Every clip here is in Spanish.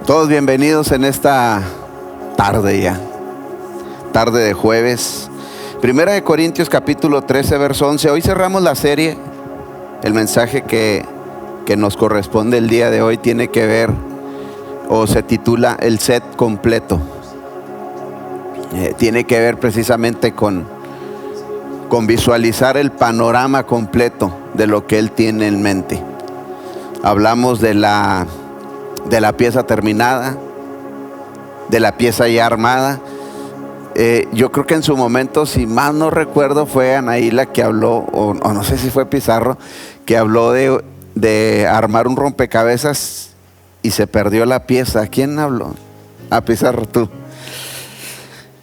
Todos bienvenidos en esta tarde ya, tarde de jueves. Primera de Corintios capítulo 13, verso 11. Hoy cerramos la serie. El mensaje que nos corresponde el día de hoy tiene que ver, o se titula El set completo. Tiene que ver precisamente con visualizar el panorama completo de lo que Él tiene en mente. Hablamos de la pieza terminada, de la pieza ya armada. Yo creo que en su momento, si mal no recuerdo, fue Anaí la que habló, o no sé si fue Pizarro, que habló de armar un rompecabezas y se perdió la pieza. ¿Quién habló? Pizarro, tú.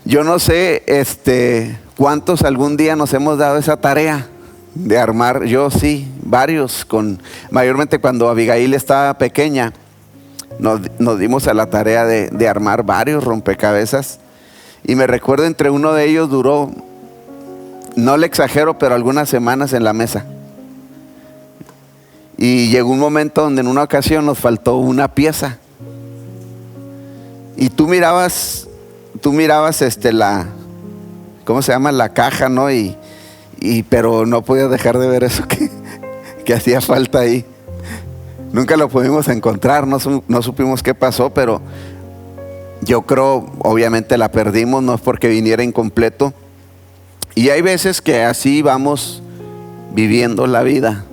Yo no sé cuántos algún día nos hemos dado esa tarea de armar. Yo sí, varios, mayormente cuando Abigail estaba pequeña, nos dimos a la tarea de armar varios rompecabezas. Y me recuerdo, entre uno de ellos duró, no le exagero, pero algunas semanas en la mesa. Y llegó un momento donde en una ocasión nos faltó una pieza. Y tú mirabas ¿cómo se llama? La caja, ¿no? Pero no podías dejar de ver eso que hacía falta ahí. Nunca lo pudimos encontrar, no supimos qué pasó, pero yo creo, obviamente la perdimos, no es porque viniera incompleto. Y hay veces que así vamos viviendo la vida,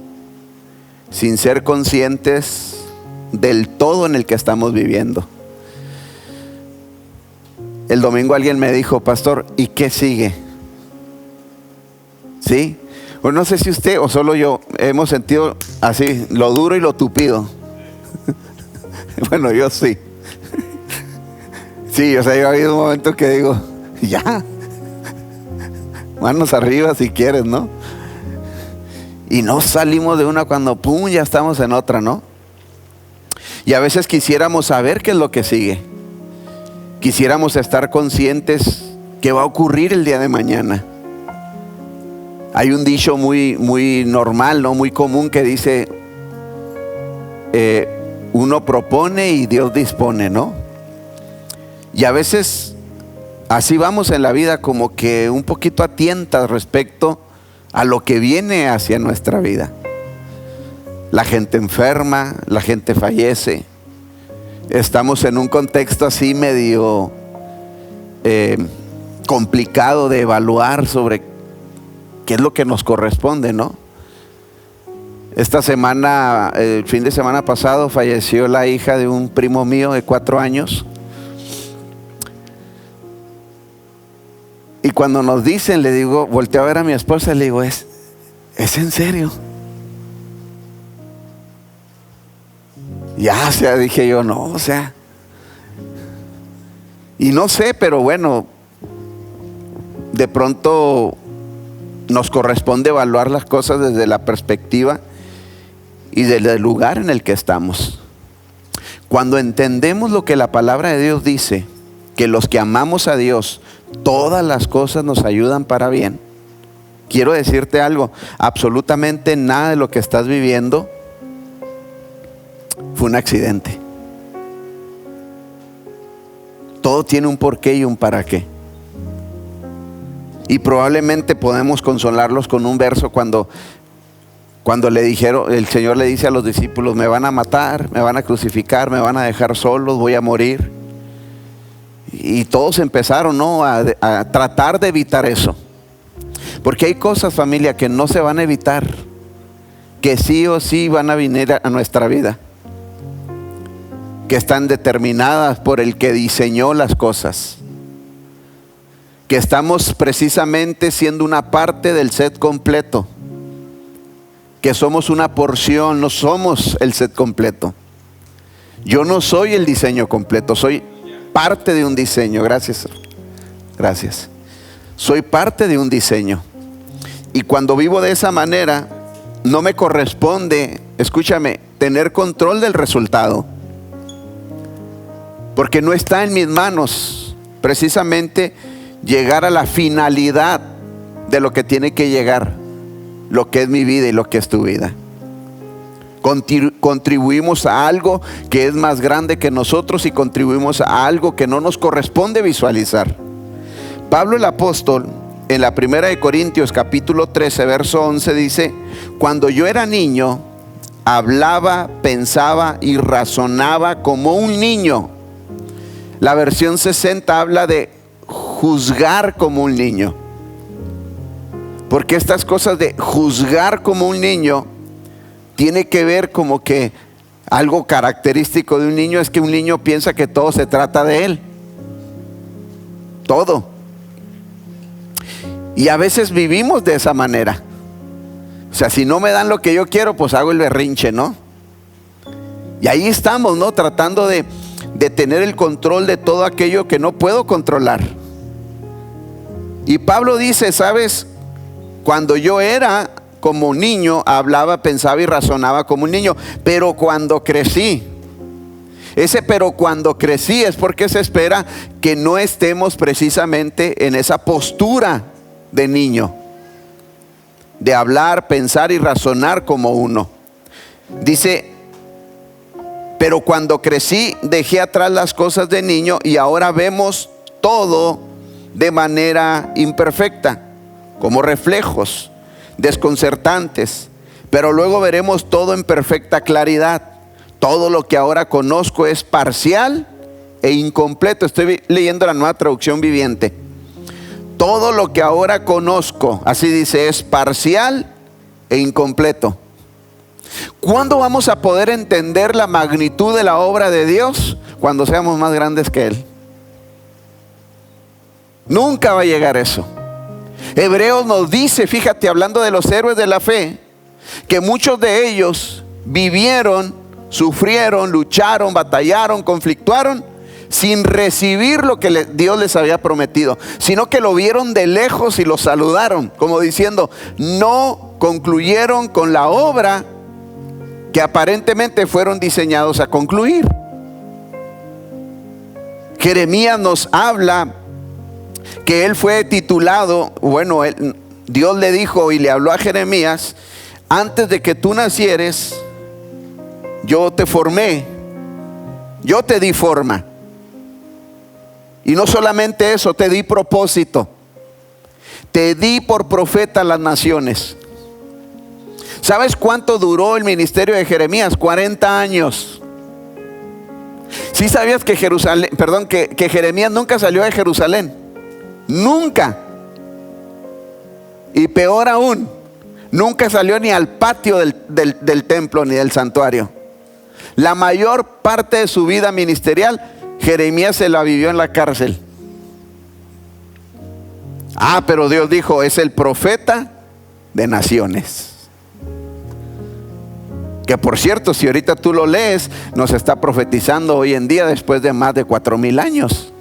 sin ser conscientes del todo en el que estamos viviendo. El domingo alguien me dijo: pastor, ¿y qué sigue? ¿Sí? Pues no sé si usted o solo yo hemos sentido así, lo duro y lo tupido. Bueno, yo sí. Sí, o sea, yo ha habido un momento que digo, ya, manos arriba si quieres, ¿no? Y no salimos de una cuando pum, ya estamos en otra, ¿no? Y a veces quisiéramos saber qué es lo que sigue. Quisiéramos estar conscientes que va a ocurrir el día de mañana. Hay un dicho muy normal, ¿no? Muy común, que dice, uno propone y Dios dispone, ¿no? Y a veces así vamos en la vida, como que un poquito a tientas respecto a lo que viene hacia nuestra vida. La gente enferma, la gente fallece. Estamos en un contexto así medio complicado de evaluar sobre qué es lo que nos corresponde, ¿no? Esta semana, el fin de semana pasado, falleció la hija de un primo mío de 4 años. Y cuando nos dicen, le digo, volteo a ver a mi esposa y le digo, ¿es en serio? Ya, o sea, dije yo, no, o sea. Y no sé, pero bueno, de pronto nos corresponde evaluar las cosas desde la perspectiva y desde el lugar en el que estamos. Cuando entendemos lo que la palabra de Dios dice, que los que amamos a Dios, todas las cosas nos ayudan para bien. Quiero decirte algo, absolutamente nada de lo que estás viviendo fue un accidente. Todo tiene un porqué y un para qué. Y probablemente podemos consolarlos con un verso cuando le dijeron, el Señor le dice a los discípulos: me van a matar, me van a crucificar, me van a dejar solos, voy a morir. Y todos empezaron, ¿no?, a tratar de evitar eso. Porque hay cosas, familia, que no se van a evitar, que sí o sí van a venir a nuestra vida, que están determinadas por el que diseñó las cosas, que estamos precisamente siendo una parte del set completo, que somos una porción, no somos el set completo. Yo no soy el diseño completo, soy parte de un diseño. Gracias. Soy parte de un diseño. Y cuando vivo de esa manera, no me corresponde, escúchame, tener control del resultado, porque no está en mis manos precisamente llegar a la finalidad de lo que tiene que llegar, lo que es mi vida y lo que es tu vida. Contribuimos a algo que es más grande que nosotros y contribuimos a algo que no nos corresponde visualizar. Pablo el apóstol en la primera de Corintios capítulo 13 verso 11 dice: cuando yo era niño, hablaba, pensaba y razonaba como un niño. La versión 60 habla de juzgar como un niño. Porque estas cosas de juzgar como un niño tiene que ver como que algo característico de un niño es que un niño piensa que todo se trata de él. Todo. Y a veces vivimos de esa manera. O sea, si no me dan lo que yo quiero, pues hago el berrinche, ¿no? Y ahí estamos, ¿no? Tratando de tener el control de todo aquello que no puedo controlar. Y Pablo dice, ¿sabes? Cuando yo era como niño, hablaba, pensaba y razonaba como un niño. Pero cuando crecí, pero cuando crecí es porque se espera que no estemos precisamente en esa postura de niño, de hablar, pensar y razonar como uno. Dice, pero cuando crecí dejé atrás las cosas de niño y ahora vemos todo de manera imperfecta, como reflejos desconcertantes, pero luego veremos todo en perfecta claridad. Todo lo que ahora conozco es parcial e incompleto. Estoy leyendo la Nueva Traducción Viviente. Todo lo que ahora conozco, así dice, es parcial e incompleto. ¿Cuándo vamos a poder entender la magnitud de la obra de Dios? Cuando seamos más grandes que Él. Nunca va a llegar eso. Hebreos nos dice, fíjate, hablando de los héroes de la fe, que muchos de ellos vivieron, sufrieron, lucharon, batallaron, conflictuaron sin recibir lo que Dios les había prometido, sino que lo vieron de lejos y lo saludaron, como diciendo, no concluyeron con la obra que aparentemente fueron diseñados a concluir. Jeremías nos habla que él fue titulado, bueno, Dios le dijo y le habló a Jeremías: antes de que tú nacieres, yo te formé, yo te di forma. Y no solamente eso, te di propósito, te di por profeta a las naciones. ¿Sabes cuánto duró el ministerio de Jeremías? 40 años. ¿Sí sabías que que Jeremías nunca salió de Jerusalén? Nunca. Y peor aún, nunca salió ni al patio del templo ni del santuario. La mayor parte de su vida ministerial, Jeremías se la vivió en la cárcel. Pero Dios dijo, es el profeta de naciones. Que por cierto, si ahorita tú lo lees, nos está profetizando hoy en día después de más de 4000 años.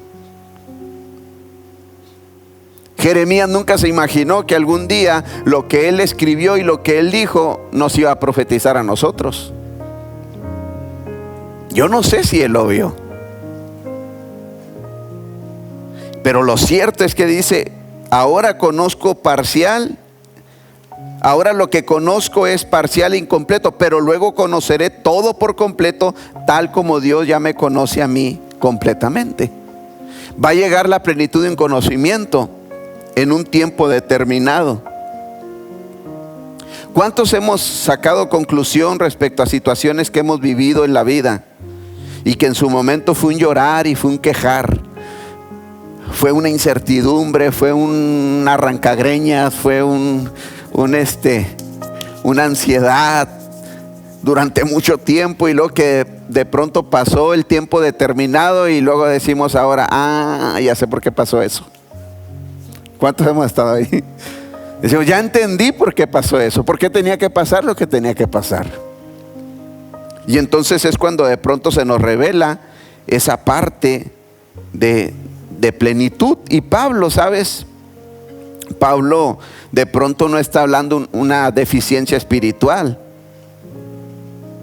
Jeremías nunca se imaginó que algún día lo que él escribió y lo que él dijo nos iba a profetizar a nosotros. Yo no sé si él lo vio, pero lo cierto es que dice, ahora conozco parcial, ahora lo que conozco es parcial e incompleto, pero luego conoceré todo por completo, tal como Dios ya me conoce a mí completamente. Va a llegar la plenitud en conocimiento en un tiempo determinado. ¿Cuántos hemos sacado conclusión respecto a situaciones que hemos vivido en la vida y que en su momento fue un llorar y fue un quejar, fue una incertidumbre, fue un arrancagreñas, fue una ansiedad durante mucho tiempo, y luego que de pronto pasó el tiempo determinado y luego decimos ahora, ya sé por qué pasó eso? ¿Cuántos hemos estado ahí? Decimos, ya entendí por qué pasó eso, por qué tenía que pasar lo que tenía que pasar. Y entonces es cuando de pronto se nos revela esa parte de plenitud. Y Pablo, ¿sabes? Pablo de pronto no está hablando una deficiencia espiritual,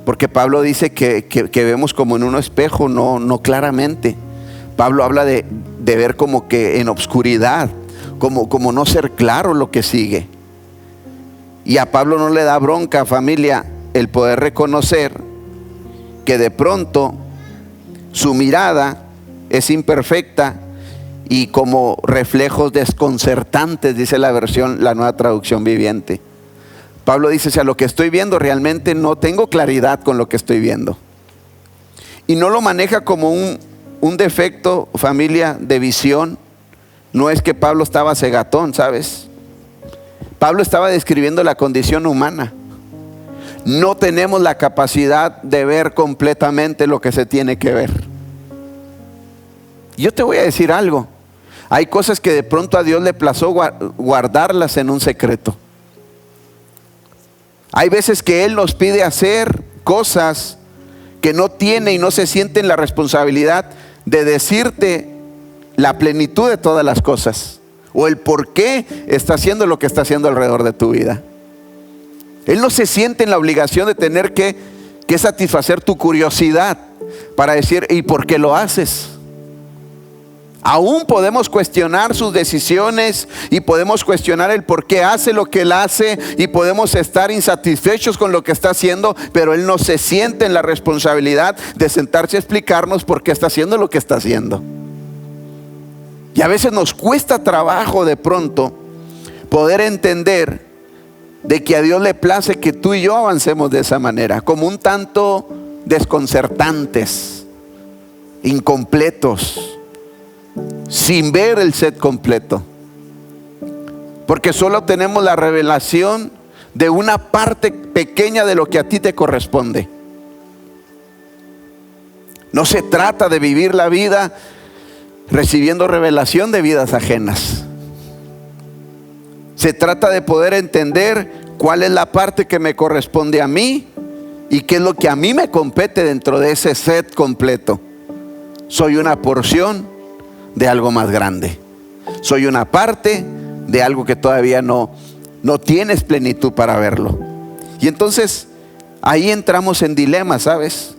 porque Pablo dice que vemos como en un espejo, no claramente. Pablo habla de ver como que en obscuridad, como no ser claro lo que sigue. Y a Pablo no le da bronca, familia, el poder reconocer que de pronto su mirada es imperfecta y como reflejos desconcertantes, dice la Nueva Traducción Viviente. Pablo dice, si a lo que estoy viendo realmente no tengo claridad con lo que estoy viendo. Y no lo maneja como un defecto, familia, de visión. No es que Pablo estaba cegatón, ¿sabes? Pablo estaba describiendo la condición humana. No tenemos la capacidad de ver completamente lo que se tiene que ver. Yo te voy a decir algo. Hay cosas que de pronto a Dios le plazó guardarlas en un secreto. Hay veces que Él nos pide hacer cosas que no tiene y no se siente en la responsabilidad de decirte la plenitud de todas las cosas o el por qué está haciendo lo que está haciendo alrededor de tu vida. Él no se siente en la obligación de tener que satisfacer tu curiosidad para decir, ¿y por qué lo haces? Aún podemos cuestionar sus decisiones y podemos cuestionar el por qué hace lo que Él hace y podemos estar insatisfechos con lo que está haciendo, pero Él no se siente en la responsabilidad de sentarse a explicarnos por qué está haciendo lo que está haciendo. Y a veces nos cuesta trabajo de pronto poder entender de que a Dios le place que tú y yo avancemos de esa manera, como un tanto desconcertantes, incompletos, sin ver el set completo, porque solo tenemos la revelación de una parte pequeña de lo que a ti te corresponde. No se trata de vivir la vida recibiendo revelación de vidas ajenas. Se trata de poder entender cuál es la parte que me corresponde a mí y qué es lo que a mí me compete dentro de ese set completo. Soy una porción de algo más grande. Soy una parte de algo que todavía no tienes plenitud para verlo. Y entonces ahí entramos en dilema, ¿sabes?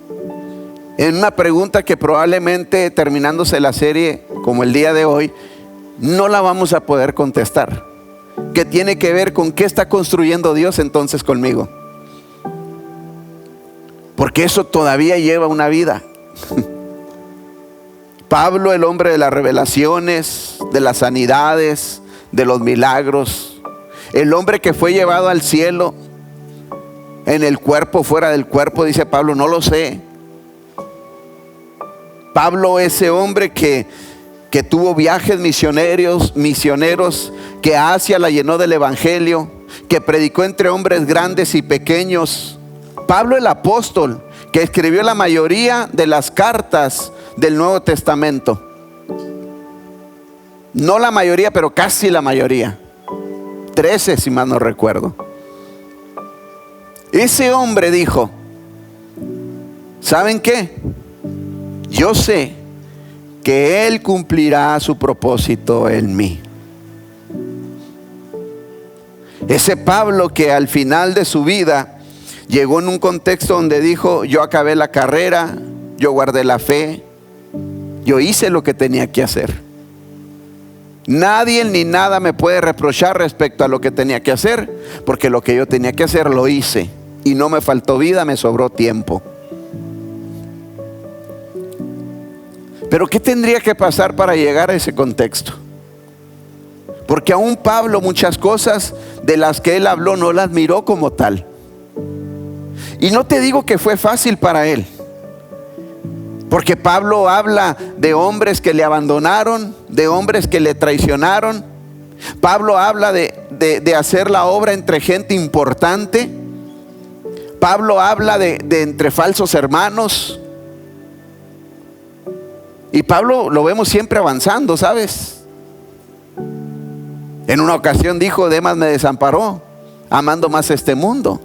En una pregunta que probablemente terminándose la serie como el día de hoy no la vamos a poder contestar, que tiene que ver con qué está construyendo Dios entonces conmigo, porque eso todavía lleva una vida. Pablo, el hombre de las revelaciones, de las sanidades, de los milagros, el hombre que fue llevado al cielo, en el cuerpo, fuera del cuerpo, dice Pablo, no lo sé. Pablo, ese hombre que tuvo viajes misioneros, que Asia la llenó del evangelio, que predicó entre hombres grandes y pequeños. Pablo, el apóstol, que escribió la mayoría de las cartas del Nuevo Testamento. No la mayoría, pero casi la mayoría. 13, si mal no recuerdo. Ese hombre dijo, ¿saben qué? Yo sé que Él cumplirá su propósito en mí. Ese Pablo que al final de su vida llegó en un contexto donde dijo, yo acabé la carrera, yo guardé la fe, yo hice lo que tenía que hacer. Nadie ni nada me puede reprochar respecto a lo que tenía que hacer, porque lo que yo tenía que hacer lo hice y no me faltó vida, me sobró tiempo. Pero ¿qué tendría que pasar para llegar a ese contexto? Porque aún Pablo muchas cosas de las que él habló no las miró como tal. Y no te digo que fue fácil para él, porque Pablo habla de hombres que le abandonaron, de hombres que le traicionaron. Pablo habla de hacer la obra entre gente importante. Pablo habla de entre falsos hermanos. Y Pablo lo vemos siempre avanzando, ¿sabes? En una ocasión dijo, Demas me desamparó, amando más este mundo.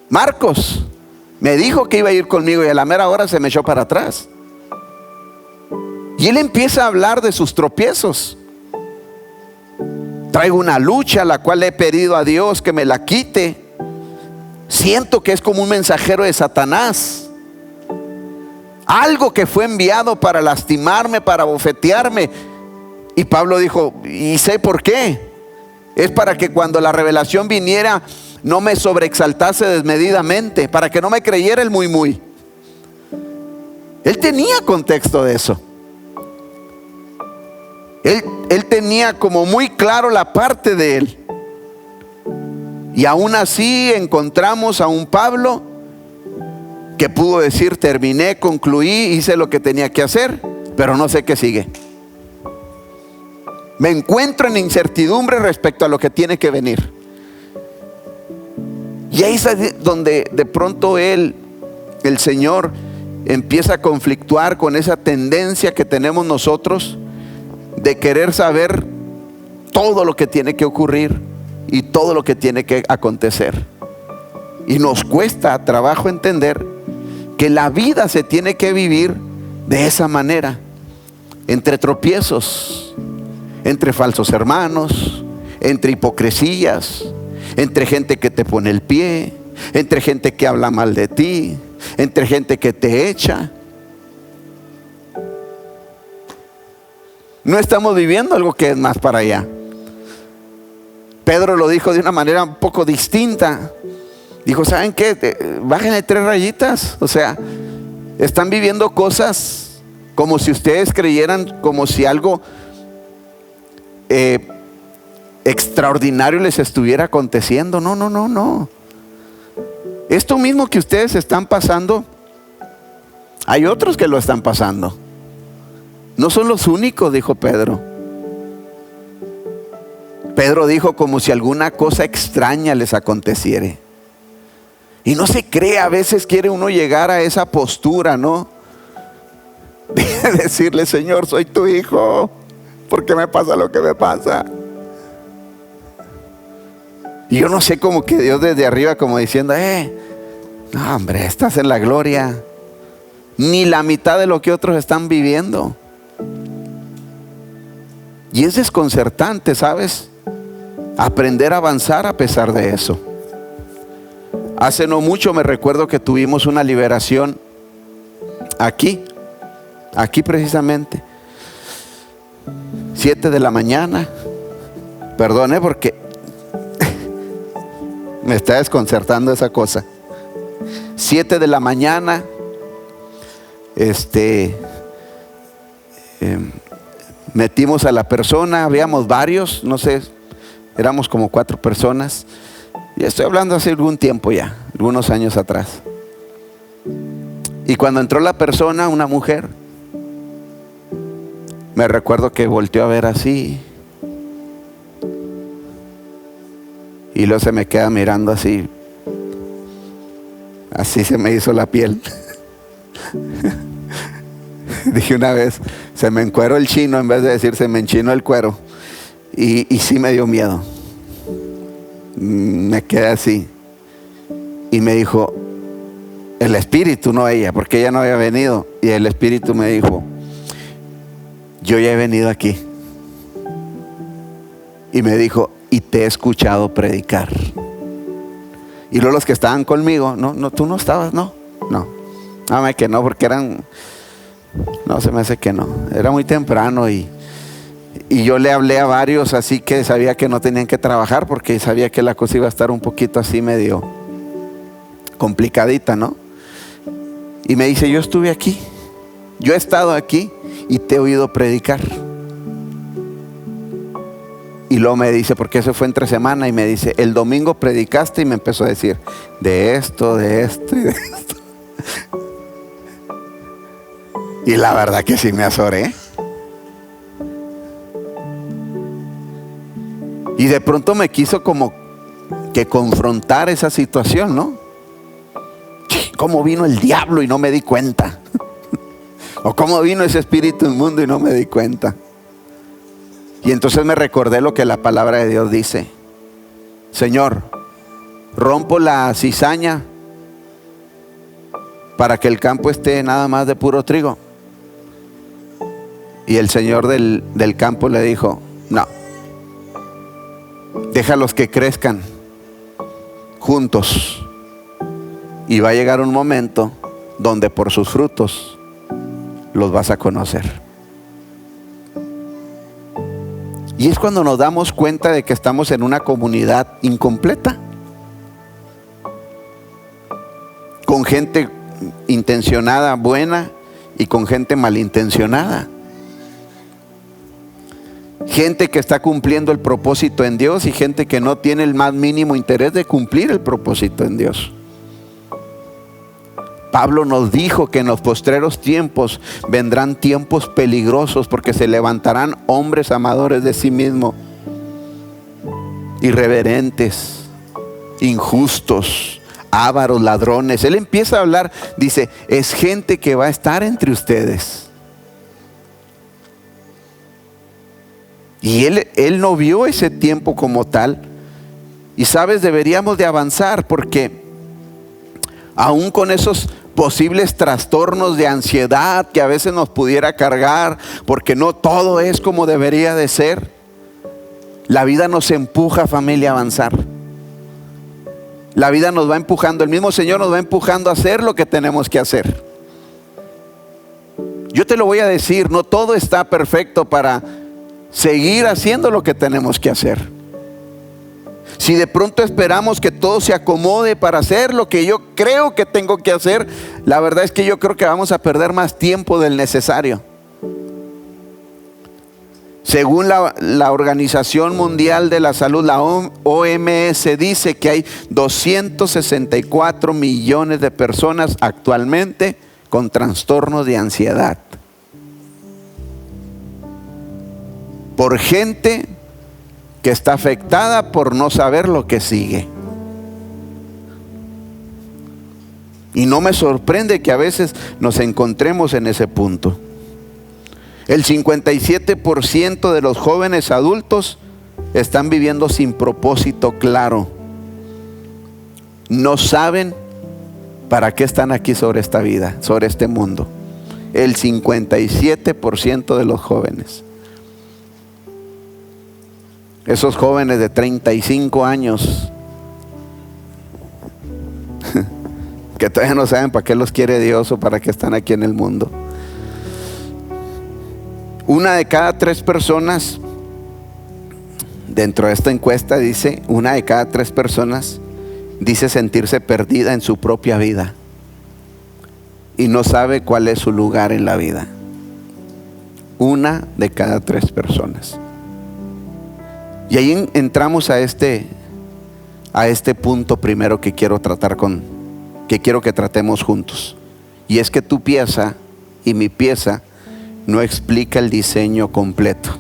Marcos me dijo que iba a ir conmigo y a la mera hora se me echó para atrás. Y él empieza a hablar de sus tropiezos. Traigo una lucha, la cual le he pedido a Dios que me la quite. Siento que es como un mensajero de Satanás. Algo que fue enviado para lastimarme, para bofetearme. Y Pablo dijo, ¿y sé por qué? Es para que cuando la revelación viniera no me sobreexaltase desmedidamente, para que no me creyera el muy muy. Él tenía contexto de eso. Él tenía como muy claro la parte de él. Y aún así encontramos a un Pablo que pudo decir: terminé, concluí, hice lo que tenía que hacer, pero no sé qué sigue. Me encuentro en incertidumbre respecto a lo que tiene que venir. Y ahí es donde de pronto el Señor empieza a conflictuar con esa tendencia que tenemos nosotros de querer saber todo lo que tiene que ocurrir y todo lo que tiene que acontecer. Y nos cuesta trabajo entender que la vida se tiene que vivir de esa manera, entre tropiezos, entre falsos hermanos, entre hipocresías, entre gente que te pone el pie, entre gente que habla mal de ti, entre gente que te echa. No estamos viviendo algo que es más para allá. Pedro lo dijo de una manera un poco distinta. Dijo: ¿saben qué? Bájenle 3 rayitas. O sea, están viviendo cosas como si ustedes creyeran, como si algo extraordinario les estuviera aconteciendo. No. Esto mismo que ustedes están pasando, hay otros que lo están pasando. No son los únicos, dijo Pedro. Pedro dijo: como si alguna cosa extraña les aconteciere. Y no se cree, a veces quiere uno llegar a esa postura, ¿no? De decirle: Señor, soy tu hijo, ¿por qué me pasa lo que me pasa? Y yo no sé, como que Dios desde arriba como diciendo: no, hombre, estás en la gloria. Ni la mitad de lo que otros están viviendo. Y es desconcertante, ¿sabes? Aprender a avanzar a pesar de eso. Hace no mucho me recuerdo que tuvimos una liberación aquí precisamente. 7 de la mañana. Perdone porque me está desconcertando esa cosa. 7 de la mañana. Metimos a la persona, habíamos varios, no sé, éramos como 4 personas. Y estoy hablando hace algún tiempo ya, algunos años atrás. Y cuando entró la persona, una mujer, me recuerdo que volteó a ver así. Y luego se me queda mirando así. Así se me hizo la piel. Dije una vez: se me encueró el chino, en vez de decir se me enchinó el cuero. Y sí me dio miedo. Me quedé así. Y me dijo, el espíritu, no ella, porque ella no había venido. Y el espíritu me dijo: yo ya he venido aquí. Y me dijo: y te he escuchado predicar. Y luego los que estaban conmigo: no, tú no estabas, no. Dame que no, porque no, se me hace que no. Era muy temprano y yo le hablé a varios, así que sabía que no tenían que trabajar, porque sabía que la cosa iba a estar un poquito así medio complicadita, ¿no? Y me dice: yo estuve aquí, yo he estado aquí y te he oído predicar. Y luego me dice, porque eso fue entre semana, y me dice: el domingo predicaste, y me empezó a decir de esto y de esto. Y la verdad que sí me azoré. Y de pronto me quiso como que confrontar esa situación, ¿no? ¿Cómo vino el diablo y no me di cuenta? ¿O cómo vino ese espíritu inmundo y no me di cuenta? Y entonces me recordé lo que la palabra de Dios dice: Señor, rompo la cizaña para que el campo esté nada más de puro trigo. Y el Señor del campo le dijo: no, déjalos que crezcan juntos, y va a llegar un momento donde por sus frutos los vas a conocer. Y es cuando nos damos cuenta de que estamos en una comunidad incompleta. gente intencionada, buena, y con gente malintencionada. Gente que está cumpliendo el propósito en Dios y gente que no tiene el más mínimo interés de cumplir el propósito en Dios. Pablo nos dijo que en los postreros tiempos vendrán tiempos peligrosos, porque se levantarán hombres amadores de sí mismos, irreverentes, injustos, ávaros, ladrones. Él empieza a hablar, dice, es gente que va a estar entre ustedes. Y él no vio ese tiempo como tal. Y sabes, deberíamos de avanzar, porque aún con esos posibles trastornos de ansiedad que a veces nos pudiera cargar, porque no todo es como debería de ser, la vida nos empuja, familia, a avanzar. La vida nos va empujando, el mismo Señor nos va empujando a hacer lo que tenemos que hacer. Yo te lo voy a decir, no todo está perfecto para seguir haciendo lo que tenemos que hacer. Si de pronto esperamos que todo se acomode para hacer lo que yo creo que tengo que hacer, la verdad es que yo creo que vamos a perder más tiempo del necesario. Según la Organización Mundial de la Salud, la OMS, dice que hay 264 millones de personas actualmente con trastornos de ansiedad. Por gente que está afectada por no saber lo que sigue. Y no me sorprende que a veces nos encontremos en ese punto. El 57% de los jóvenes adultos están viviendo sin propósito claro. No saben para qué están aquí sobre esta vida, sobre este mundo. El 57% de los jóvenes. Esos jóvenes de 35 años que todavía no saben para qué los quiere Dios o para qué están aquí en el mundo. 1 de cada 3 personas, dentro de esta encuesta dice, 1 de cada 3 personas dice sentirse perdida en su propia vida y no sabe cuál es su lugar en la vida. 1 de cada 3 personas. Y ahí entramos a este punto primero que quiero tratar que quiero que tratemos juntos. Y es que tu pieza y mi pieza no explica el diseño completo.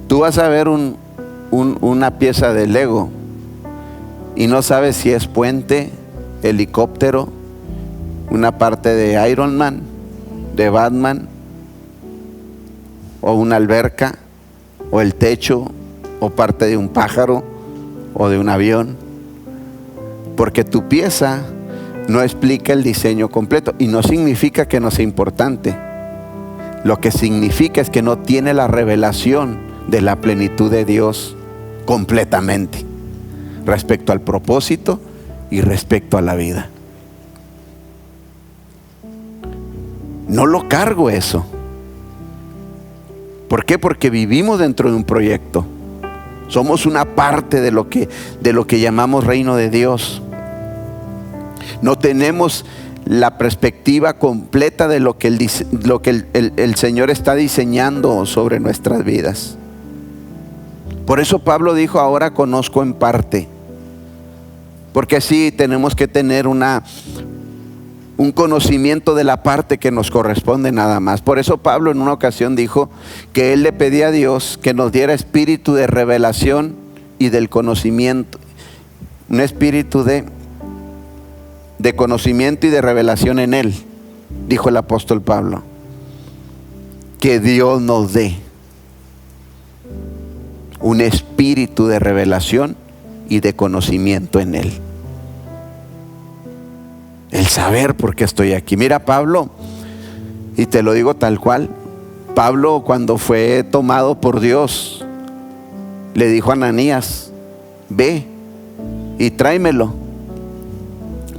Tú vas a ver una pieza de Lego y no sabes si es puente, helicóptero, una parte de Iron Man, de Batman, o una alberca, o el techo, o parte de un pájaro, o de un avión. Porque tu pieza no explica el diseño completo. Y no significa que no sea importante. Lo que significa es que no tiene la revelación de la plenitud de Dios completamente, respecto al propósito y respecto a la vida. No lo cargo eso. ¿Por qué? Porque vivimos dentro de un proyecto. Somos una parte de lo que llamamos reino de Dios. No tenemos la perspectiva completa de lo que el Señor está diseñando sobre nuestras vidas. Por eso Pablo dijo, ahora conozco en parte. Porque así tenemos que tener un conocimiento de la parte que nos corresponde nada más. Por eso Pablo en una ocasión dijo que él le pedía a Dios que nos diera espíritu de revelación y del conocimiento. Un espíritu de conocimiento y de revelación en él, dijo el apóstol Pablo. Que Dios nos dé un espíritu de revelación y de conocimiento en él. El saber por qué estoy aquí. Mira, Pablo, y te lo digo tal cual, Pablo cuando fue tomado por Dios, le dijo a Ananías, ve y tráemelo,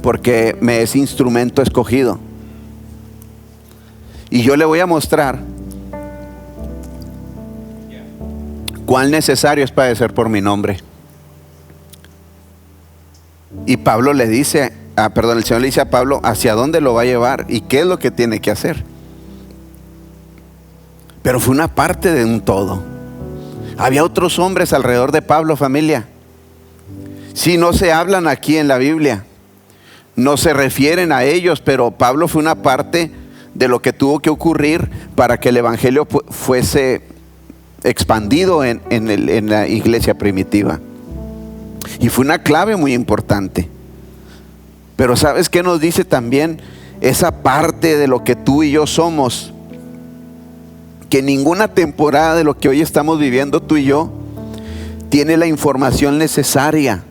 porque me es instrumento escogido. Y yo le voy a mostrar cuán necesario es padecer por mi nombre. Y Pablo le dice el Señor le dice a Pablo hacia dónde lo va a llevar y qué es lo que tiene que hacer. Pero fue una parte de un todo. Había otros hombres alrededor de Pablo, familia. Sí, no se hablan aquí en la Biblia, no se refieren a ellos, pero Pablo fue una parte de lo que tuvo que ocurrir para que el evangelio fuese expandido en la iglesia primitiva. Y fue una clave muy importante. Pero ¿sabes qué nos dice también esa parte de lo que tú y yo somos? Que ninguna temporada de lo que hoy estamos viviendo tú y yo tiene la información necesaria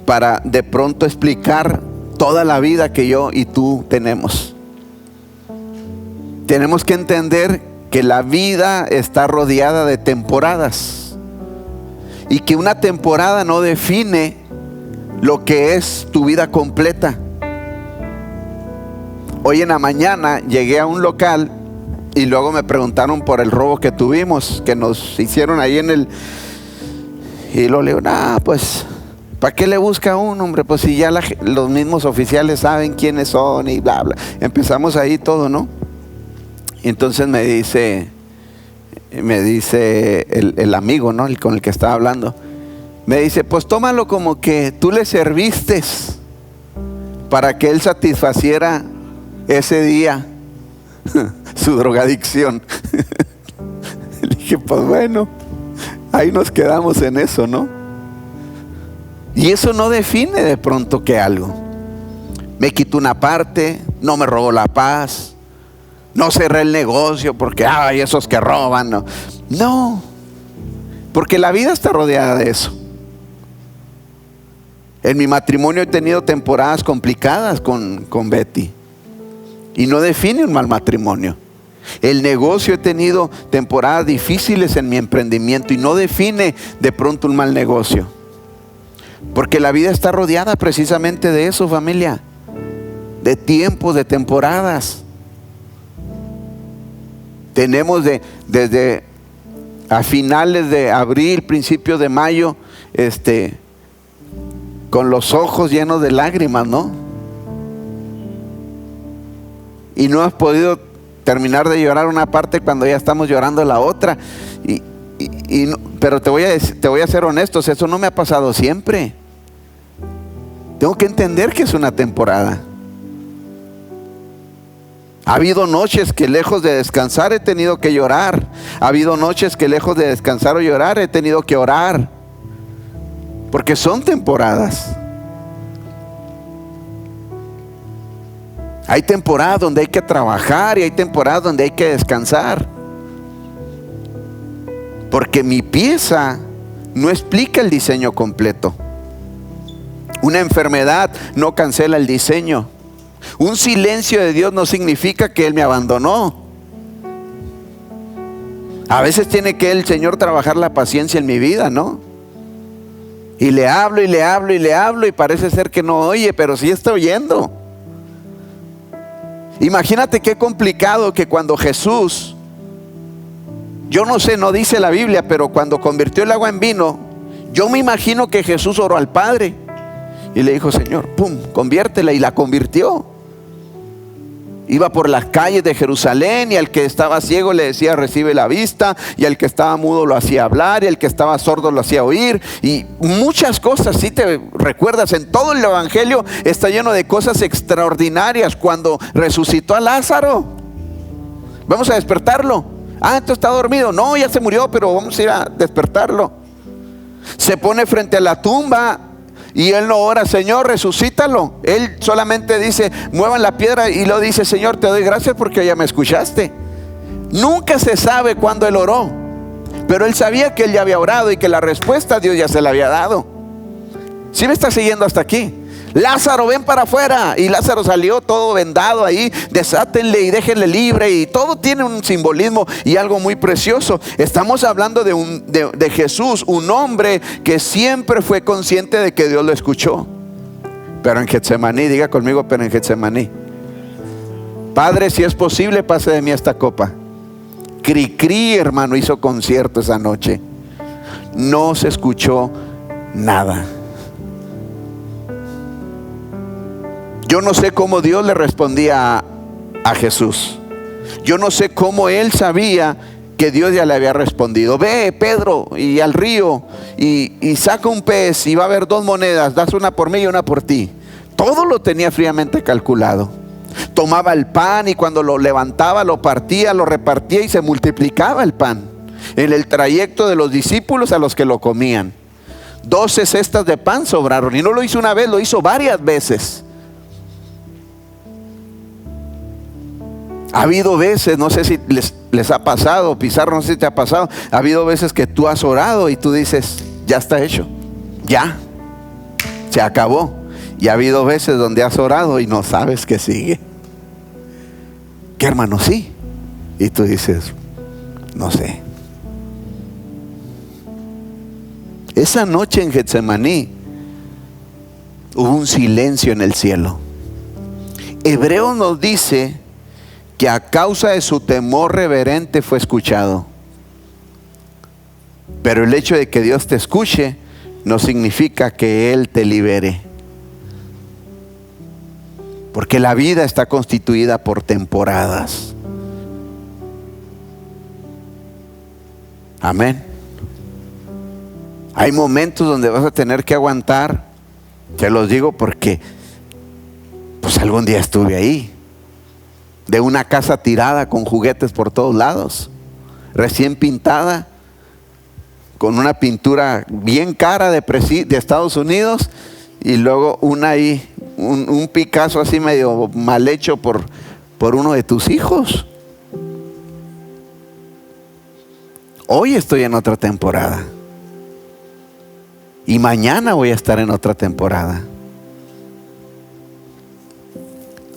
para de pronto explicar toda la vida que yo y tú tenemos. Tenemos que entender que la vida está rodeada de temporadas y que una temporada no define lo que es tu vida completa. Hoy en la mañana llegué a un local y luego me preguntaron por el robo que tuvimos, que nos hicieron ahí en el... Y luego le digo, pues, ¿para qué le busca uno, hombre? Pues si ya los mismos oficiales saben quiénes son y bla, bla. Empezamos ahí todo, ¿no? Y entonces me dice el amigo, ¿no? El con el que estaba hablando. Me dice, pues tómalo como que tú le serviste para que él satisfaciera ese día su drogadicción. Le dije, pues bueno, ahí nos quedamos en eso, ¿no? Y eso no define de pronto que algo me quitó una parte, no me robó la paz, no cerré el negocio porque ay, esos que roban, no, porque la vida está rodeada de eso. En mi matrimonio he tenido temporadas complicadas con Betty y no define un mal matrimonio. El negocio, he tenido temporadas difíciles en mi emprendimiento y no define de pronto un mal negocio, porque la vida está rodeada precisamente de eso, familia, de tiempos, de temporadas. Tenemos desde a finales de abril, principios de mayo, con los ojos llenos de lágrimas, ¿no? Y no has podido terminar de llorar una parte cuando ya estamos llorando la otra. Pero te voy a ser honesto, eso no me ha pasado siempre. Tengo que entender que es una temporada. Ha habido noches que lejos de descansar he tenido que llorar. Ha habido noches que lejos de descansar o llorar he tenido que orar. Porque son temporadas. Hay temporadas donde hay que trabajar y hay temporadas donde hay que descansar. Porque mi pieza no explica el diseño completo. Una enfermedad no cancela el diseño. Un silencio de Dios no significa que Él me abandonó. A veces tiene que el Señor trabajar la paciencia en mi vida, ¿no? Y le hablo y le hablo y le hablo y parece ser que no oye, pero sí está oyendo. Imagínate qué complicado que cuando Jesús, yo no sé, no dice la Biblia, pero cuando convirtió el agua en vino, yo me imagino que Jesús oró al Padre y le dijo, Señor, pum, conviértela, y la convirtió. Iba por las calles de Jerusalén y al que estaba ciego le decía recibe la vista, y al que estaba mudo lo hacía hablar, y al que estaba sordo lo hacía oír, y muchas cosas. Si te recuerdas, en todo el evangelio está lleno de cosas extraordinarias. Cuando resucitó a Lázaro, vamos a despertarlo. Entonces está dormido. No, ya se murió, pero vamos a ir a despertarlo. Se pone frente a la tumba y él no ora, Señor, resucítalo. Él solamente dice, muevan la piedra, y lo dice, Señor, te doy gracias porque ya me escuchaste. Nunca se sabe cuándo él oró, pero él sabía que él ya había orado y que la respuesta a Dios ya se la había dado. ¿Sí me está siguiendo hasta aquí? Lázaro, ven para afuera. Y Lázaro salió todo vendado ahí. Desátenle y déjenle libre. Y todo tiene un simbolismo y algo muy precioso. Estamos hablando de Jesús, un hombre que siempre fue consciente de que Dios lo escuchó. Pero en Getsemaní, diga conmigo, pero en Getsemaní. Padre, si es posible, pase de mí esta copa. Cri, hermano, hizo concierto esa noche. No se escuchó nada. Yo no sé cómo Dios le respondía a Jesús. Yo no sé cómo él sabía que Dios ya le había respondido. Ve, Pedro, y al río y saca un pez y va a haber 2 monedas, das una por mí y una por ti. Todo lo tenía fríamente calculado. Tomaba el pan y cuando lo levantaba, lo partía, lo repartía y se multiplicaba el pan en el trayecto de los discípulos a los que lo comían. 12 cestas de pan sobraron, y no lo hizo una vez, lo hizo varias veces. Ha habido veces, no sé si les ha pasado, Pizarro, no sé si te ha pasado, ha habido veces que tú has orado y tú dices, ya está hecho, ya, se acabó. Y ha habido veces donde has orado y no sabes qué sigue. ¿Qué, hermano? Sí. Y tú dices, no sé. Esa noche en Getsemaní hubo un silencio en el cielo. Hebreos nos dice que a causa de su temor reverente fue escuchado. Pero el hecho de que Dios te escuche no significa que Él te libere. Porque la vida está constituida por temporadas. Amén. Hay momentos donde vas a tener que aguantar. Te los digo porque pues algún día estuve ahí. De una casa tirada con juguetes por todos lados, recién pintada, con una pintura bien cara de Estados Unidos, y luego un Picasso así medio mal hecho por uno de tus hijos. Hoy estoy en otra temporada y mañana voy a estar en otra temporada,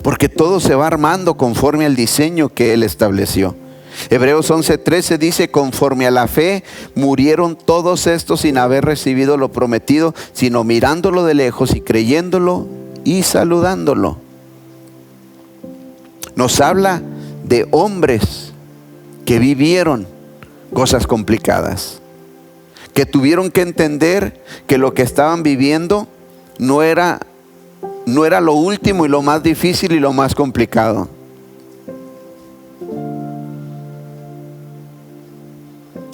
porque todo se va armando conforme al diseño que Él estableció. Hebreos 11:13 dice, conforme a la fe murieron todos estos sin haber recibido lo prometido, sino mirándolo de lejos y creyéndolo y saludándolo. Nos habla de hombres que vivieron cosas complicadas, que tuvieron que entender que lo que estaban viviendo no era lo último y lo más difícil y lo más complicado.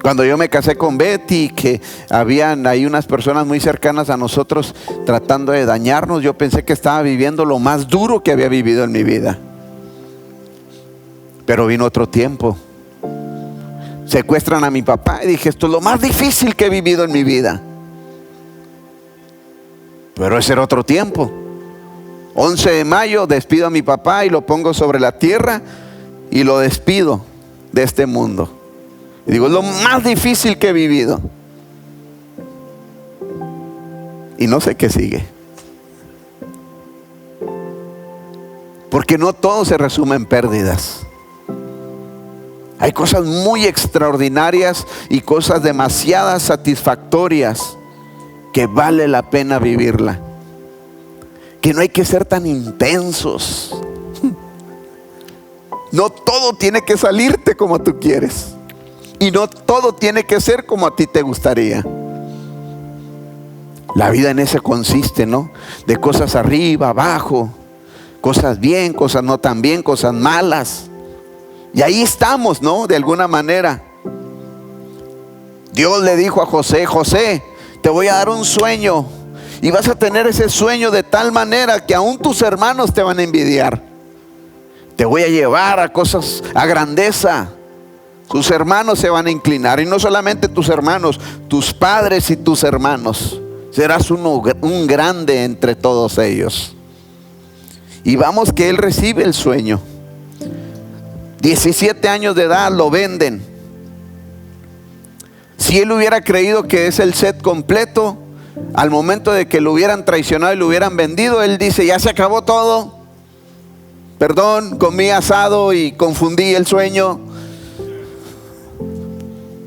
Cuando yo me casé con Betty, que habían ahí unas personas muy cercanas a nosotros tratando de dañarnos, yo pensé que estaba viviendo lo más duro que había vivido en mi vida. Pero vino otro tiempo. Secuestran a mi papá y dije, esto es lo más difícil que he vivido en mi vida. Pero ese era otro tiempo. 11 de mayo despido a mi papá y lo pongo sobre la tierra y lo despido de este mundo. Y digo, es lo más difícil que he vivido. Y no sé qué sigue. Porque no todo se resume en pérdidas. Hay cosas muy extraordinarias y cosas demasiado satisfactorias que vale la pena vivirla. Que no hay que ser tan intensos. No todo tiene que salirte como tú quieres. Y no todo tiene que ser como a ti te gustaría. La vida en eso consiste, ¿no? De cosas arriba, abajo, cosas bien, cosas no tan bien, cosas malas. Y ahí estamos, ¿no? De alguna manera. Dios le dijo a José, José, te voy a dar un sueño. Y vas a tener ese sueño de tal manera que aún tus hermanos te van a envidiar. Te voy a llevar a cosas, a grandeza. Tus hermanos se van a inclinar. Y no solamente tus hermanos, tus padres y tus hermanos. Serás un grande entre todos ellos. Y vamos que él recibe el sueño. 17 años de edad, lo venden. Si él hubiera creído que es el set completo, al momento de que lo hubieran traicionado y lo hubieran vendido, él dice, ya se acabó todo. Perdón, comí asado y confundí el sueño.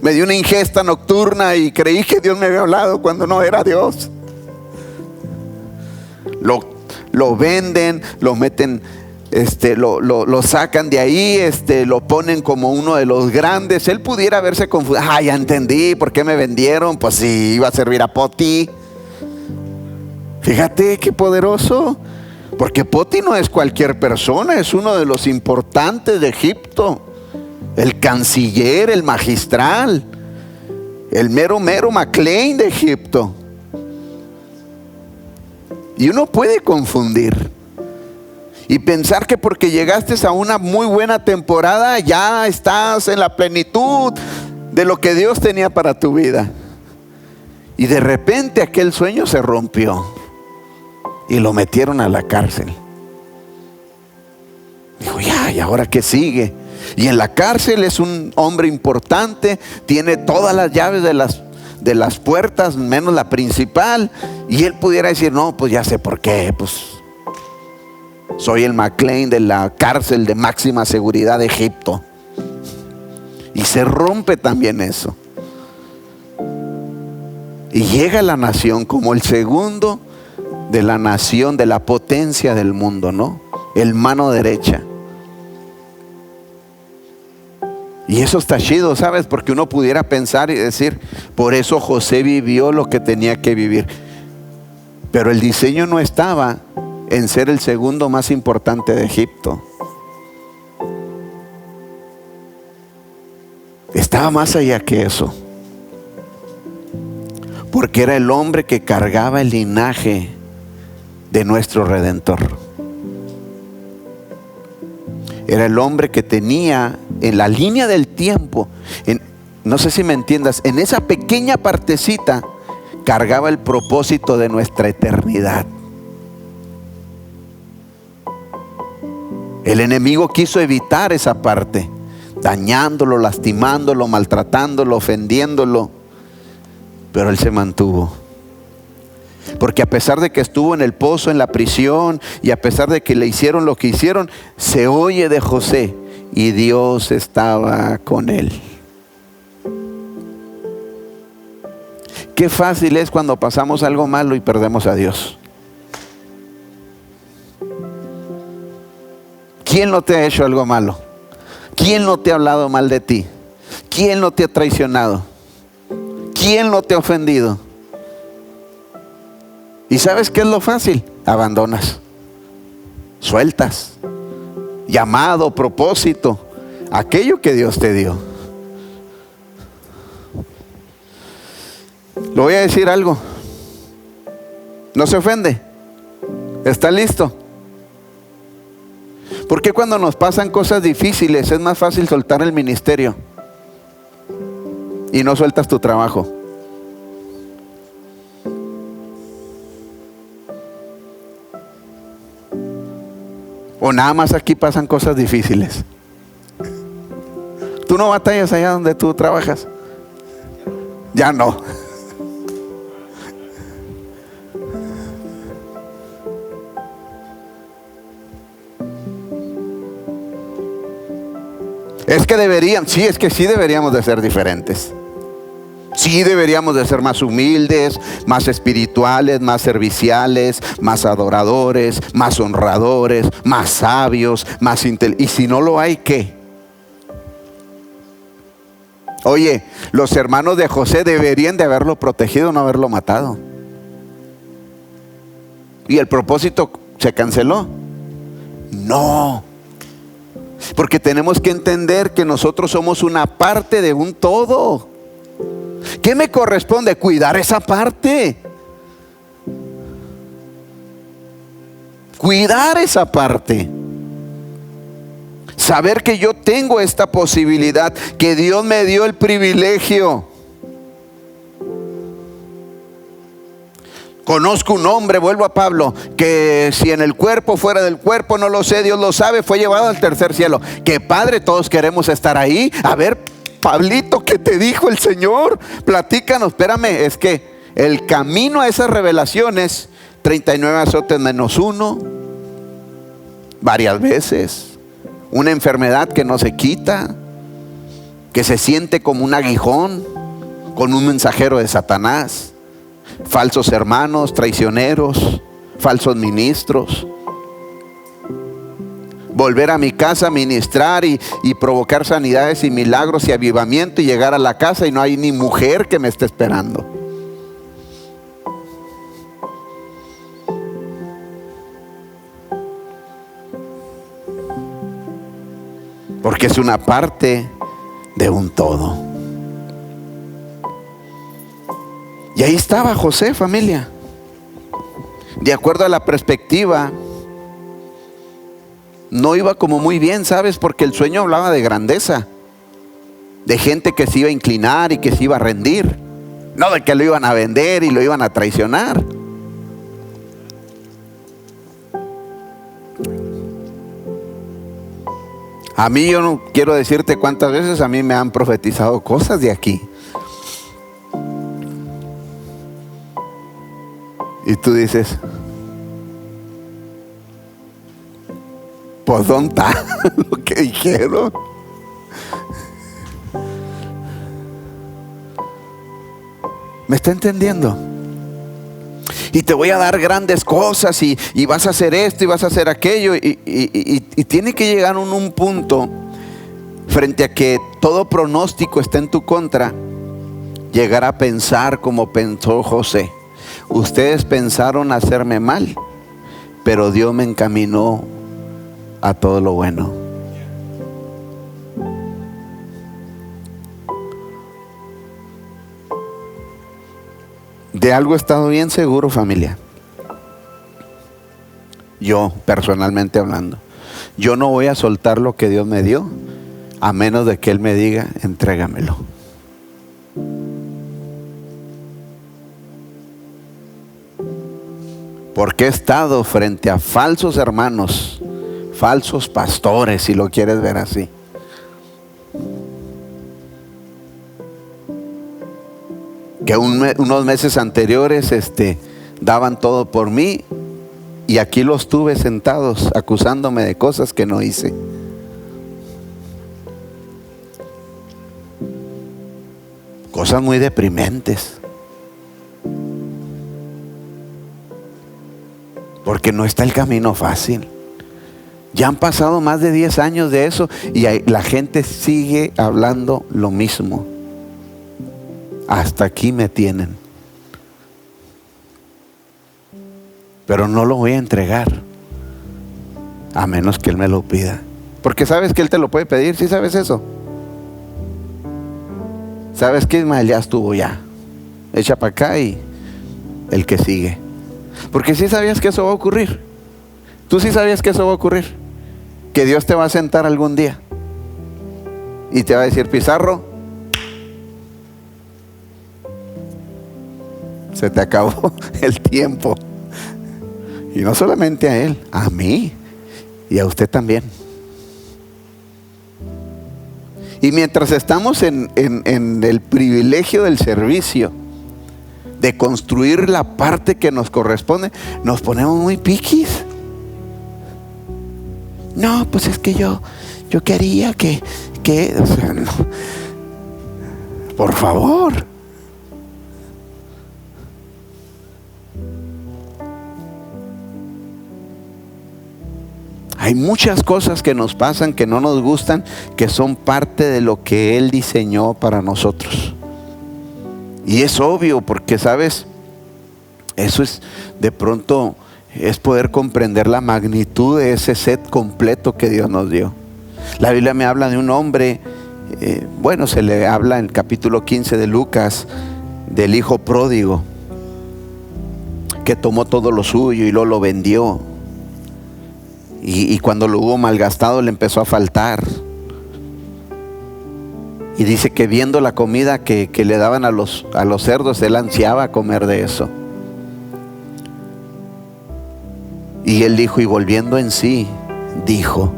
Me dio una ingesta nocturna y creí que Dios me había hablado cuando no era Dios. Lo venden, lo meten, lo sacan de ahí, lo ponen como uno de los grandes. Él pudiera haberse confundido. Ah, ya entendí por qué me vendieron. Pues sí, iba a servir a Poti. Fíjate qué poderoso. Porque Poti no es cualquier persona, es uno de los importantes de Egipto. El canciller, el magistral, el mero McLean de Egipto. Y uno puede confundir y pensar que porque llegaste a una muy buena temporada ya estás en la plenitud de lo que Dios tenía para tu vida. Y de repente aquel sueño se rompió y lo metieron a la cárcel. Dijo, ya, ¿y ahora qué sigue? Y en la cárcel es un hombre importante, tiene todas las llaves de las puertas, menos la principal. Y él pudiera decir, no, pues ya sé por qué, pues soy el McLean de la cárcel de máxima seguridad de Egipto. Y se rompe también eso. Y llega la nación como el segundo de la nación, de la potencia del mundo, ¿no? El mano derecha. Y eso está chido, ¿sabes? Porque uno pudiera pensar y decir, por eso José vivió lo que tenía que vivir. Pero el diseño no estaba en ser el segundo más importante de Egipto. Estaba más allá que eso. Porque era el hombre que cargaba el linaje de nuestro Redentor. Era el hombre que tenía en la línea del tiempo, no sé si me entiendas, en esa pequeña partecita cargaba el propósito de nuestra eternidad. El enemigo quiso evitar esa parte, dañándolo, lastimándolo, maltratándolo, ofendiéndolo, pero él se mantuvo. Porque a pesar de que estuvo en el pozo, en la prisión, y a pesar de que le hicieron lo que hicieron, se oye de José y Dios estaba con él. Qué fácil es cuando pasamos algo malo y perdemos a Dios. ¿Quién no te ha hecho algo malo? ¿Quién no te ha hablado mal de ti? ¿Quién no te ha traicionado? ¿Quién no te ha ofendido? ¿Y sabes qué es lo fácil? Abandonas, sueltas, llamado, propósito, aquello que Dios te dio. Le voy a decir algo. No se ofende. ¿Está listo? ¿Por qué cuando nos pasan cosas difíciles es más fácil soltar el ministerio y no sueltas tu trabajo? ¿O nada más aquí pasan cosas difíciles? ¿Tú no batallas allá donde tú trabajas? Ya no. Es que deberían, sí, es que sí deberíamos de ser diferentes. Sí deberíamos de ser más humildes, más espirituales, más serviciales, más adoradores, más honradores, más sabios, más inteligentes. Y si no lo hay, ¿qué? Oye, los hermanos de José deberían de haberlo protegido, no haberlo matado. ¿Y el propósito se canceló? No. Porque tenemos que entender que nosotros somos una parte de un todo. ¿Qué me corresponde? Cuidar esa parte. Cuidar esa parte. Saber que yo tengo esta posibilidad, que Dios me dio el privilegio. Conozco un hombre, vuelvo a Pablo, que si en el cuerpo, fuera del cuerpo, no lo sé, Dios lo sabe, fue llevado al tercer cielo. Que padre, todos queremos estar ahí. A ver, Pablito, ¿qué te dijo el Señor? Platícanos. Espérame, es que el camino a esas revelaciones, 39 azotes menos 1, varias veces, una enfermedad que no se quita, que se siente como un aguijón, con un mensajero de Satanás, falsos hermanos, traicioneros, falsos ministros. Volver a mi casa a ministrar y provocar sanidades y milagros y avivamiento, y llegar a la casa y no hay ni mujer que me esté esperando. porque es una parte de un todo. Y ahí estaba José, familia. De acuerdo a la perspectiva, no iba como muy bien, ¿sabes? Porque el sueño hablaba de grandeza, de gente que se iba a inclinar y que se iba a rendir, no de que lo iban a vender y lo iban a traicionar. A mí, yo no quiero decirte cuántas veces a mí me han profetizado cosas de aquí. Y tú dices, pues ¿dónde está lo que dijeron? ¿Me está entendiendo? Y te voy a dar grandes cosas y vas a hacer esto y vas a hacer aquello. Y tiene que llegar un punto frente a que todo pronóstico está en tu contra, llegar a pensar como pensó José. Ustedes pensaron hacerme mal, pero Dios me encaminó a todo lo bueno. De algo he estado bien seguro, familia. Yo, personalmente hablando, yo no voy a soltar lo que Dios me dio, a menos de que Él me diga, entrégamelo. Porque he estado frente a falsos hermanos, falsos pastores, si lo quieres ver así, que unos meses anteriores daban todo por mí, y aquí los tuve sentados acusándome de cosas que no hice. Cosas muy deprimentes, porque no está el camino fácil. Ya han pasado más de 10 años de eso y la gente sigue hablando lo mismo. Hasta aquí me tienen. Pero no lo voy a entregar, a menos que Él me lo pida. Porque sabes que Él te lo puede pedir. ¿Sí sabes eso? ¿Sabes que Ismael ya estuvo ya? Echa para acá y el que sigue. Porque sí sabías que eso va a ocurrir. Tú sí sabías que eso va a ocurrir. Que Dios te va a sentar algún día y te va a decir, Pizarro, se te acabó el tiempo. Y no solamente a Él, a mí y a usted también. Y mientras estamos en el privilegio del servicio, de construir la parte que nos corresponde, nos ponemos muy piquis. No, pues es que yo quería que o sea, no. Por favor. Hay muchas cosas que nos pasan, que no nos gustan, que son parte de lo que Él diseñó para nosotros. Y es obvio, porque sabes, eso es de pronto, es poder comprender la magnitud de ese set completo que Dios nos dio. La Biblia me habla de un hombre, se le habla en el capítulo 15 de Lucas, del hijo pródigo, que tomó todo lo suyo y luego lo vendió. Y cuando lo hubo malgastado le empezó a faltar. Y dice que viendo la comida que le daban a los cerdos, él ansiaba comer de eso. Y él dijo, y volviendo en sí, dijo,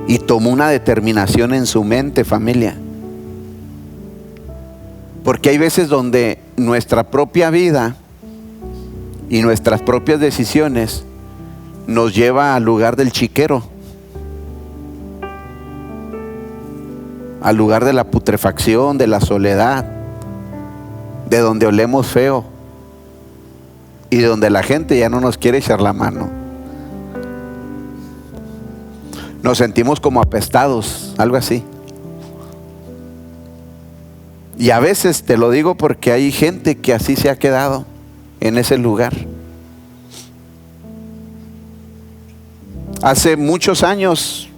y tomó una determinación en su mente, familia. Porque hay veces donde nuestra propia vida y nuestras propias decisiones nos lleva al lugar del chiquero, al lugar de la putrefacción, de la soledad, de donde olemos feo y de donde la gente ya no nos quiere echar la mano. Nos sentimos como apestados, algo así. Y a veces te lo digo porque hay gente que así se ha quedado en ese lugar. Hace muchos años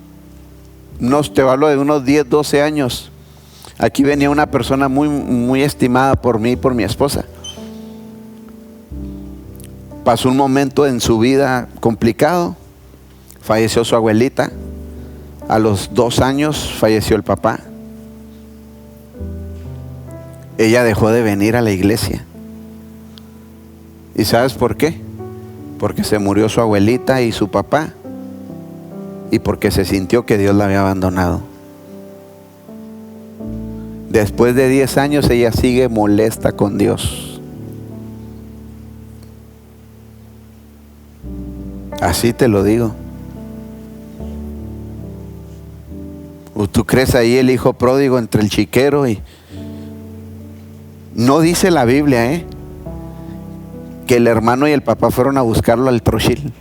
te hablo de unos 10, 12 años. Aquí venía una persona muy, muy estimada por mí y por mi esposa. Pasó un momento en su vida complicado. Falleció su abuelita. A los 2 años falleció el papá. Ella dejó de venir a la iglesia. ¿Y sabes por qué? Porque se murió su abuelita y su papá. Y porque se sintió que Dios la había abandonado. Después de 10 años ella sigue molesta con Dios. Así te lo digo. Tú crees ahí el hijo pródigo entre el chiquero y... No dice la Biblia, que el hermano y el papá fueron a buscarlo al trochil.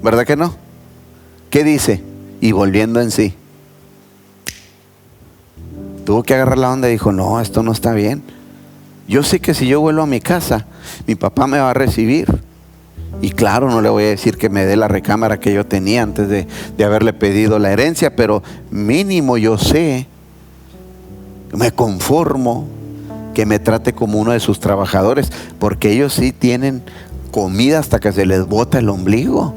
¿Verdad que no? ¿Qué dice? Y volviendo en sí. Tuvo que agarrar la onda y dijo, no, esto no está bien. Yo sé que si yo vuelvo a mi casa, mi papá me va a recibir. Y claro, no le voy a decir que me dé la recámara que yo tenía antes de haberle pedido la herencia, pero mínimo yo sé, me conformo que me trate como uno de sus trabajadores, porque ellos sí tienen comida hasta que se les bota el ombligo.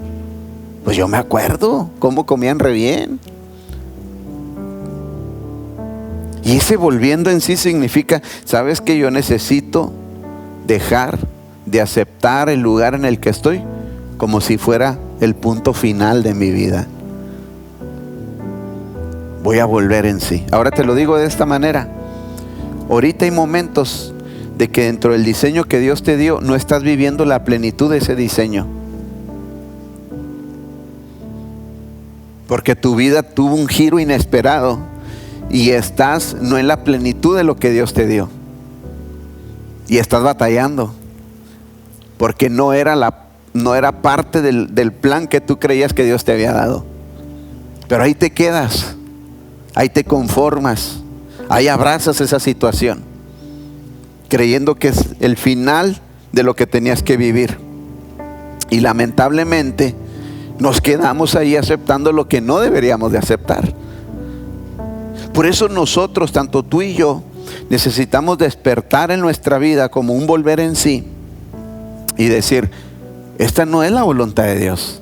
Pues yo me acuerdo cómo comían re bien. Y ese volviendo en sí significa, ¿sabes que yo necesito dejar de aceptar el lugar en el que estoy como si fuera el punto final de mi vida? Voy a volver en sí. Ahora te lo digo de esta manera. Ahorita hay momentos de que dentro del diseño que Dios te dio no estás viviendo la plenitud de ese diseño. Porque tu vida tuvo un giro inesperado y estás no en la plenitud de lo que Dios te dio. Y estás batallando. Porque no era parte del plan que tú creías que Dios te había dado. Pero ahí te quedas. Ahí te conformas. Ahí abrazas esa situación. Creyendo que es el final de lo que tenías que vivir. Y lamentablemente nos quedamos ahí aceptando lo que no deberíamos de aceptar. Por eso nosotros, tanto tú y yo, necesitamos despertar en nuestra vida como un volver en sí y decir, esta no es la voluntad de Dios.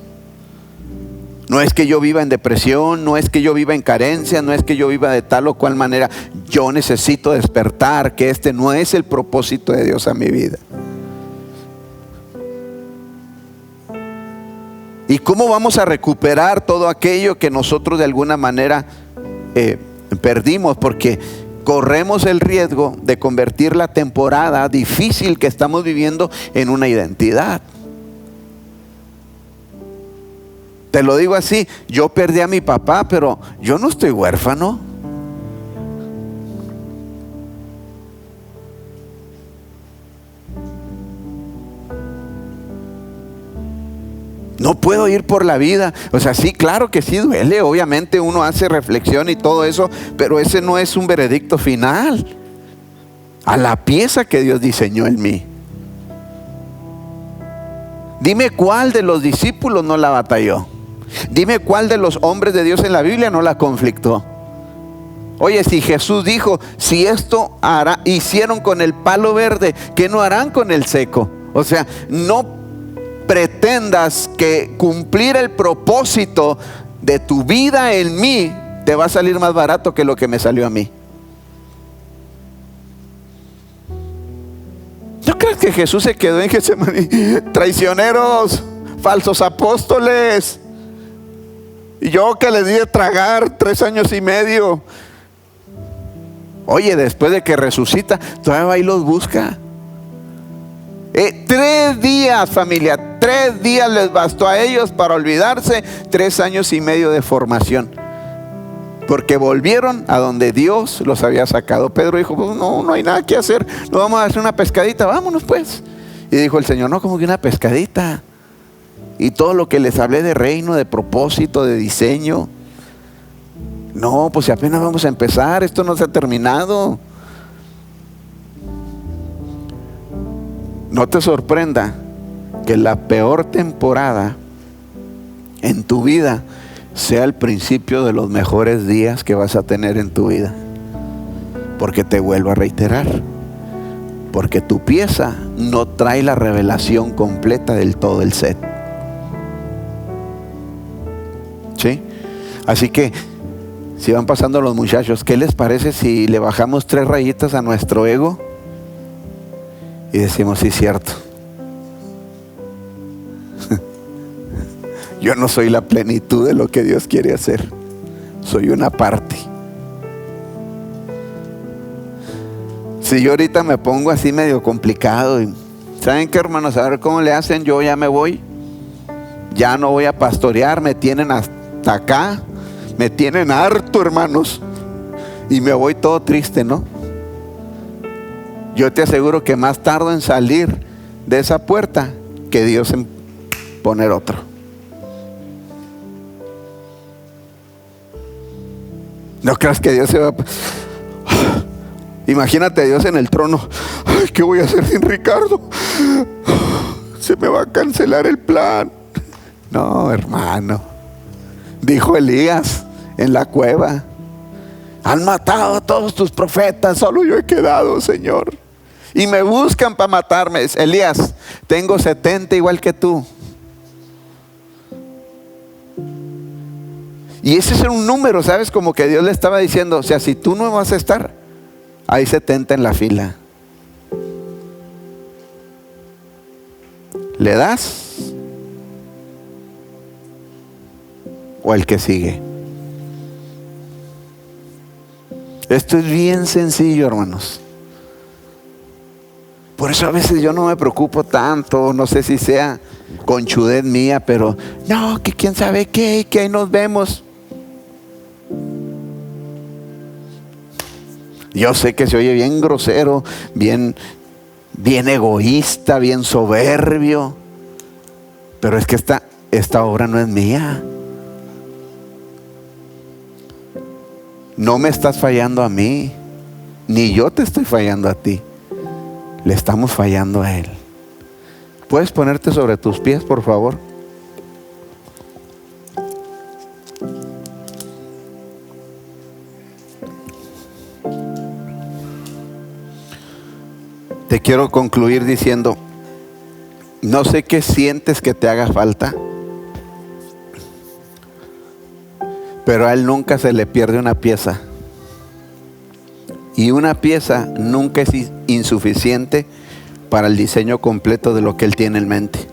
No es que yo viva en depresión, no es que yo viva en carencia, no es que yo viva de tal o cual manera. Yo necesito despertar que este no es el propósito de Dios a mi vida. ¿Y cómo vamos a recuperar todo aquello que nosotros de alguna manera perdimos? Porque corremos el riesgo de convertir la temporada difícil que estamos viviendo en una identidad. Te lo digo así, yo perdí a mi papá, pero yo no estoy huérfano. No puedo ir por la vida. O sea, sí, claro que sí duele. Obviamente uno hace reflexión y todo eso, pero ese no es un veredicto final a la pieza que Dios diseñó en mí. Dime cuál de los discípulos no la batalló. Dime cuál de los hombres de Dios en la Biblia no la conflictó. Oye, si Jesús dijo, si esto hicieron con el palo verde, ¿qué no harán con el seco? O sea, no pretendas que cumplir el propósito de tu vida en mí te va a salir más barato que lo que me salió a mí. ¿No crees que Jesús se quedó en Getsemaní? Traicioneros, falsos apóstoles, y yo que les di de tragar 3 años y medio. Oye, después de que resucita, todavía va y los busca. 3 días, familia, 3 días les bastó a ellos para olvidarse 3 años y medio de formación. Porque volvieron a donde Dios los había sacado. Pedro dijo, pues no hay nada que hacer, nos vamos a hacer una pescadita, vámonos pues. Y dijo el Señor, no, como que una pescadita. Y todo lo que les hablé de reino, de propósito, de diseño. No, pues si apenas vamos a empezar, esto no se ha terminado. No te sorprenda que la peor temporada en tu vida sea el principio de los mejores días que vas a tener en tu vida. Porque te vuelvo a reiterar, porque tu pieza no trae la revelación completa del todo el set. ¿Sí? Así que si van pasando los muchachos, ¿qué les parece si le bajamos 3 rayitas a nuestro ego? Y decimos, sí, cierto. Yo no soy la plenitud de lo que Dios quiere hacer. Soy una parte. Si yo ahorita me pongo así medio complicado, ¿saben qué, hermanos? A ver cómo le hacen. Yo ya me voy. Ya no voy a pastorear. Me tienen hasta acá. Me tienen harto, hermanos. Y me voy todo triste, ¿no? Yo te aseguro que más tardo en salir de esa puerta que Dios en poner otro. No creas que Dios se va. Imagínate a Dios en el trono. Ay, ¿qué voy a hacer sin Ricardo? Se me va a cancelar el plan. No, hermano. Dijo Elías en la cueva: han matado a todos tus profetas, solo yo he quedado, Señor. Y me buscan para matarme. Elías, tengo 70 igual que tú. Y ese es un número, ¿sabes? Como que Dios le estaba diciendo, o sea, si tú no vas a estar, hay 70 en la fila. ¿Le das? ¿O el que sigue? Esto es bien sencillo, hermanos. Por eso a veces yo no me preocupo tanto. No sé si sea conchudez mía, pero no, que quién sabe qué, que ahí nos vemos. Yo sé que se oye bien grosero, bien egoísta, bien soberbio, pero es que esta obra no es mía. No me estás fallando a mí, ni yo te estoy fallando a ti. Le estamos fallando a Él. ¿Puedes ponerte sobre tus pies, por favor? Te quiero concluir diciendo, no sé qué sientes que te haga falta, pero a Él nunca se le pierde una pieza. Y una pieza nunca es insuficiente para el diseño completo de lo que Él tiene en mente.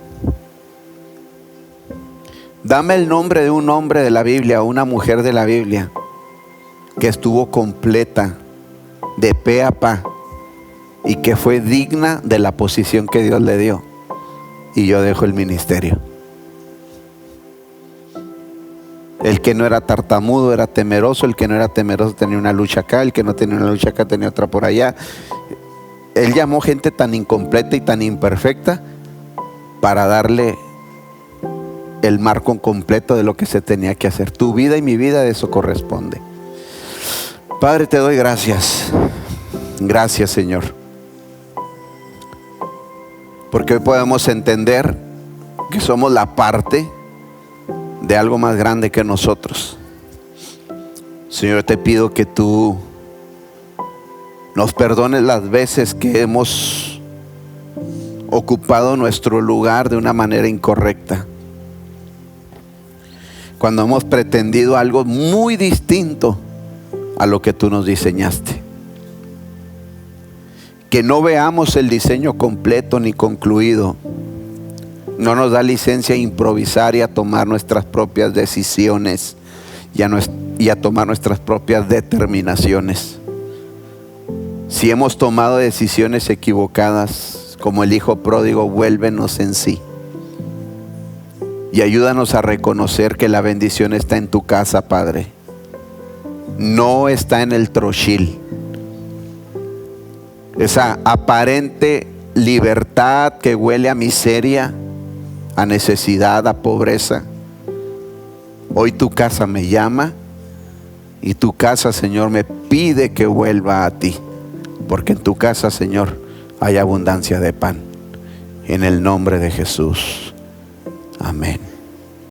Dame el nombre de un hombre de la Biblia o una mujer de la Biblia que estuvo completa de pe a pa y que fue digna de la posición que Dios le dio. Y yo dejo el ministerio. El que no era tartamudo era temeroso, el que no era temeroso tenía una lucha acá, el que no tenía una lucha acá tenía otra por allá. Él llamó gente tan incompleta y tan imperfecta para darle el marco completo de lo que se tenía que hacer. Tu vida y mi vida, de eso corresponde. Padre, te doy gracias. Gracias, Señor. Porque hoy podemos entender que somos la parte de algo más grande que nosotros. Señor, te pido que tú nos perdones las veces que hemos ocupado nuestro lugar de una manera incorrecta. Cuando hemos pretendido algo muy distinto a lo que tú nos diseñaste. Que no veamos el diseño completo ni concluido. No nos da licencia a improvisar y a tomar nuestras propias decisiones y a tomar nuestras propias determinaciones. Si hemos tomado decisiones equivocadas, como el hijo pródigo, vuélvenos en sí. Y ayúdanos a reconocer que la bendición está en tu casa, Padre. No está en el trochil. Esa aparente libertad que huele a miseria, a necesidad, a pobreza. Hoy tu casa me llama y tu casa, Señor, me pide que vuelva a ti. Porque en tu casa, Señor, hay abundancia de pan. En el nombre de Jesús. Amén.